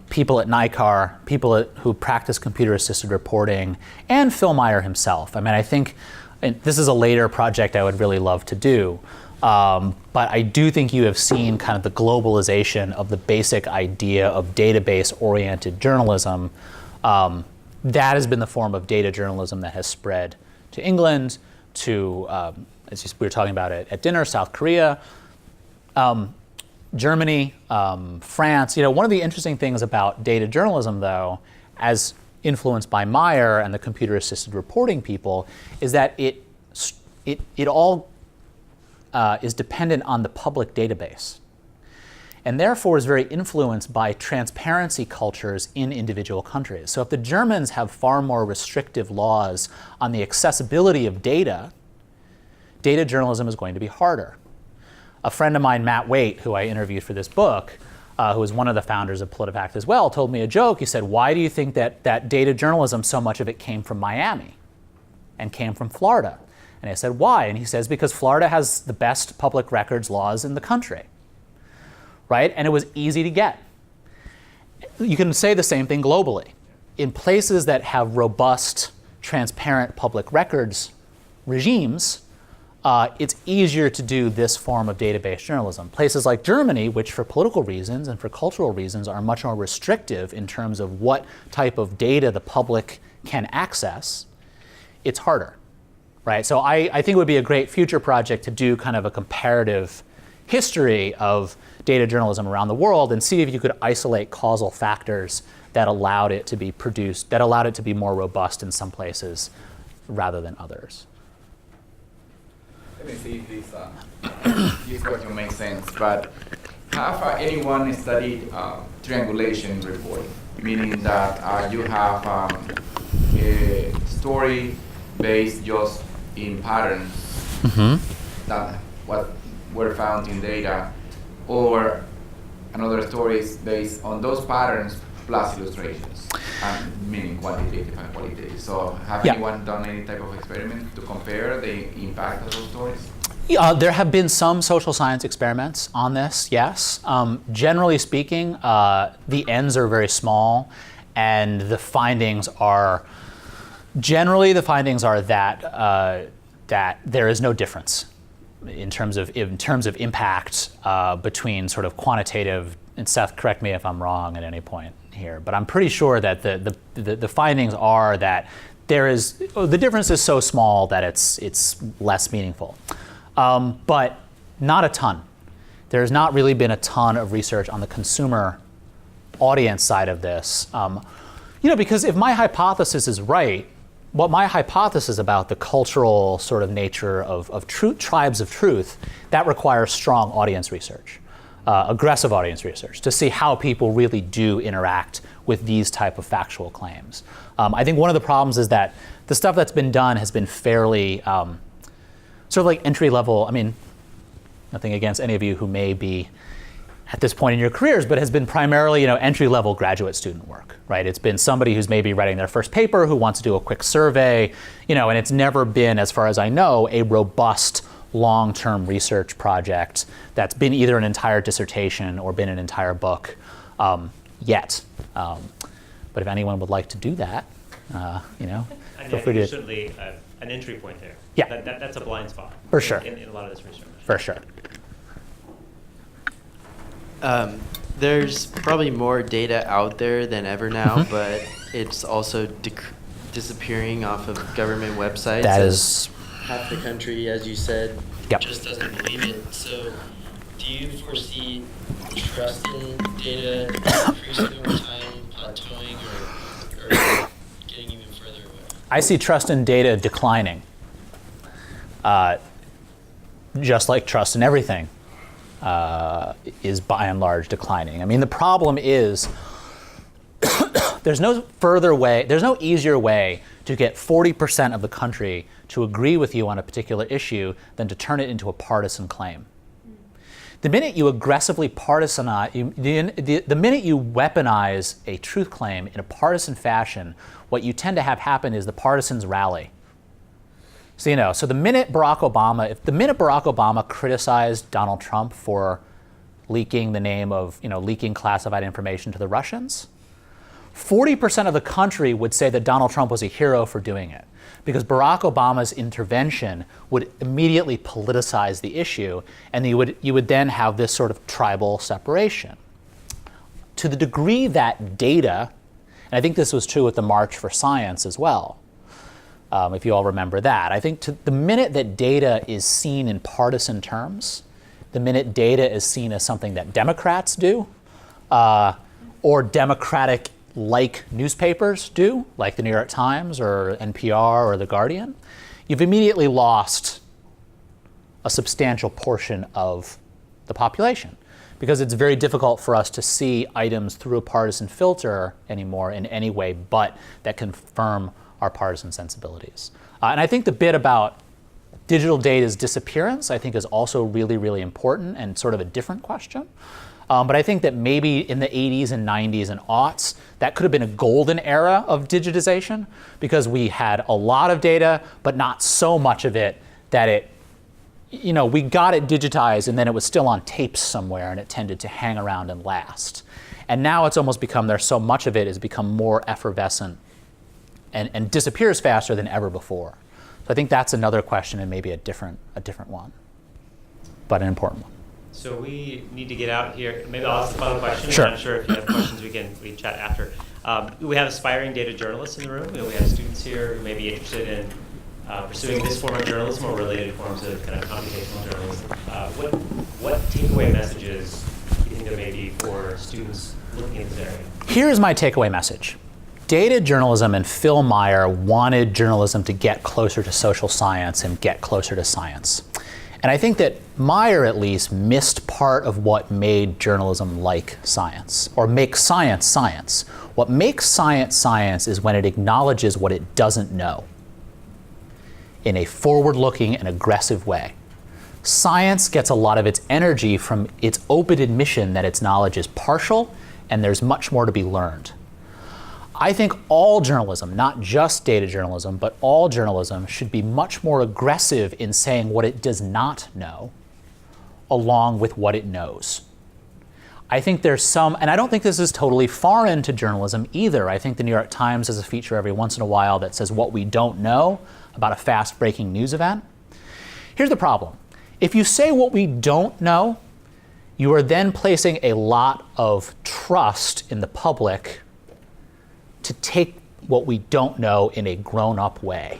people at NICAR, people who practice computer-assisted reporting, and Phil Meyer himself. I mean, I think, and this is a later project I would really love to do, but I do think you have seen kind of the globalization of the basic idea of database-oriented journalism. That has been the form of data journalism that has spread to England, to, as we were talking about at dinner, South Korea, Germany, France. One of the interesting things about data journalism, though, as influenced by Meyer and the computer-assisted reporting people, is that it all is dependent on the public database, and therefore is very influenced by transparency cultures in individual countries. So if the Germans have far more restrictive laws on the accessibility of data journalism is going to be harder. A friend of mine, Matt Waite, who I interviewed for this book, who was one of the founders of PolitiFact as well, told me a joke. He said, why do you think that data journalism, so much of it came from Miami and came from Florida? And I said, why? And he says, because Florida has the best public records laws in the country. Right? And it was easy to get. You can say the same thing globally. In places that have robust, transparent public records regimes, it's easier to do this form of database journalism. Places like Germany, which for political reasons and for cultural reasons are much more restrictive in terms of what type of data the public can access, it's harder. Right? So I think it would be a great future project to do kind of a comparative history of data journalism around the world and see if you could isolate causal factors that allowed it to be produced, that allowed it to be more robust in some places rather than others. Let me see if this question makes sense, but have anyone studied triangulation reporting? Meaning that you have a story based just in patterns that what were found in data, or another story is based on those patterns plus illustrations, meaning quantitative and qualitative. So have anyone done any type of experiment to compare the impact of those stories? There have been some social science experiments on this, yes. Generally speaking, the ends are very small, and the findings are that there is no difference in terms of impact between sort of quantitative, and Seth, correct me if I'm wrong at any point here, but I'm pretty sure that the findings are that the difference is so small that it's less meaningful, but not a ton. There's not really been a ton of research on the consumer audience side of this, because if my hypothesis is right, what my hypothesis about the cultural sort of nature of tribes of truth, that requires strong audience research, aggressive audience research, to see how people really do interact with these type of factual claims. I think one of the problems is that the stuff that's been done has been fairly sort of like entry level. I mean, nothing against any of you who may be at this point in your careers, but has been primarily, entry-level graduate student work, right? It's been somebody who's maybe writing their first paper, who wants to do a quick survey, and it's never been, as far as I know, a robust long-term research project that's been either an entire dissertation or been an entire book yet. But if anyone would like to do that, feel free to. Certainly an entry point there. Yeah. That's a blind spot. For sure. In a lot of this research. For sure. There's probably more data out there than ever now, but it's also disappearing off of government websites. That is half the country, as you said, Yep. just doesn't believe it. So do you foresee trust in data increasing over time, plateauing, or getting even further away? I see trust in data declining, just like trust in everything is by and large declining. I mean, the problem is there's no easier way to get 40% of the country to agree with you on a particular issue than to turn it into a partisan claim. The minute you aggressively partisanize, the minute you weaponize a truth claim in a partisan fashion, what you tend to have happen is the partisans rally. So, so the minute Barack Obama criticized Donald Trump for leaking the name of, leaking classified information to the Russians, 40% of the country would say that Donald Trump was a hero for doing it, because Barack Obama's intervention would immediately politicize the issue, and you would then have this sort of tribal separation. To the degree that data, and I think this was true with the March for Science as well, if you all remember that, I think the minute that data is seen in partisan terms, the minute data is seen as something that Democrats do, or Democratic-like newspapers do, like the New York Times or NPR or The Guardian, you've immediately lost a substantial portion of the population, because it's very difficult for us to see items through a partisan filter anymore in any way but that confirm our partisan sensibilities. And I think the bit about digital data's disappearance, I think, is also really, really important and sort of a different question. But I think that maybe in the 80s and 90s and aughts, that could have been a golden era of digitization, because we had a lot of data, but not so much of it that we got it digitized and then it was still on tapes somewhere and it tended to hang around and last. And now it's almost become, there's so much of it has become more effervescent and disappears faster than ever before. So I think that's another question, and maybe a different one, but an important one. So we need to get out here. Maybe I'll ask the final question. Sure. I'm sure if you have questions, we can chat after. We have aspiring data journalists in the room. We have students here who may be interested in pursuing this form of journalism or related forms of kind of computational journalism. What takeaway messages do you think there may be for students looking at this area? Here's my takeaway message. Data journalism and Phil Meyer wanted journalism to get closer to social science and get closer to science. And I think that Meyer, at least, missed part of what made journalism like science, or make science science. What makes science science is when it acknowledges what it doesn't know in a forward-looking and aggressive way. Science gets a lot of its energy from its open admission that its knowledge is partial and there's much more to be learned. I think all journalism, not just data journalism, but all journalism should be much more aggressive in saying what it does not know, along with what it knows. I think there's some, and I don't think this is totally foreign to journalism either. I think the New York Times has a feature every once in a while that says what we don't know about a fast breaking news event. Here's the problem. If you say what we don't know, you are then placing a lot of trust in the public to take what we don't know in a grown-up way.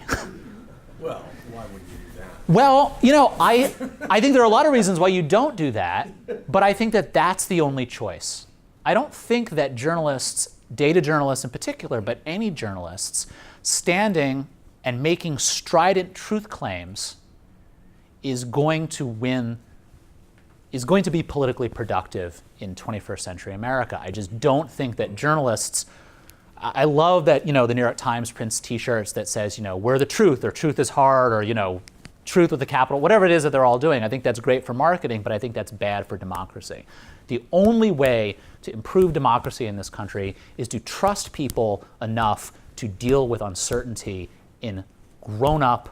Well, why would you do that? Well, I think there are a lot of reasons why you don't do that, but I think that that's the only choice. I don't think that journalists, data journalists in particular, but any journalists, standing and making strident truth claims is going to be politically productive in 21st century America. I just don't think that journalists, I love that, the New York Times prints t-shirts that says, we're the truth, or truth is hard, or, truth with a capital, whatever it is that they're all doing. I think that's great for marketing, but I think that's bad for democracy. The only way to improve democracy in this country is to trust people enough to deal with uncertainty in grown-up,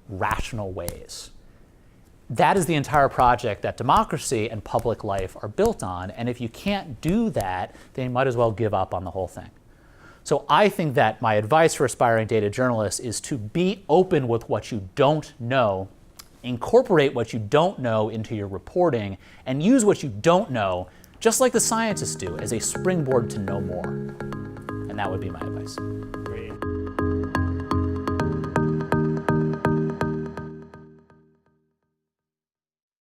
rational ways. That is the entire project that democracy and public life are built on, and if you can't do that, then you might as well give up on the whole thing. So I think that my advice for aspiring data journalists is to be open with what you don't know, incorporate what you don't know into your reporting, and use what you don't know, just like the scientists do, as a springboard to know more. And that would be my advice. Great.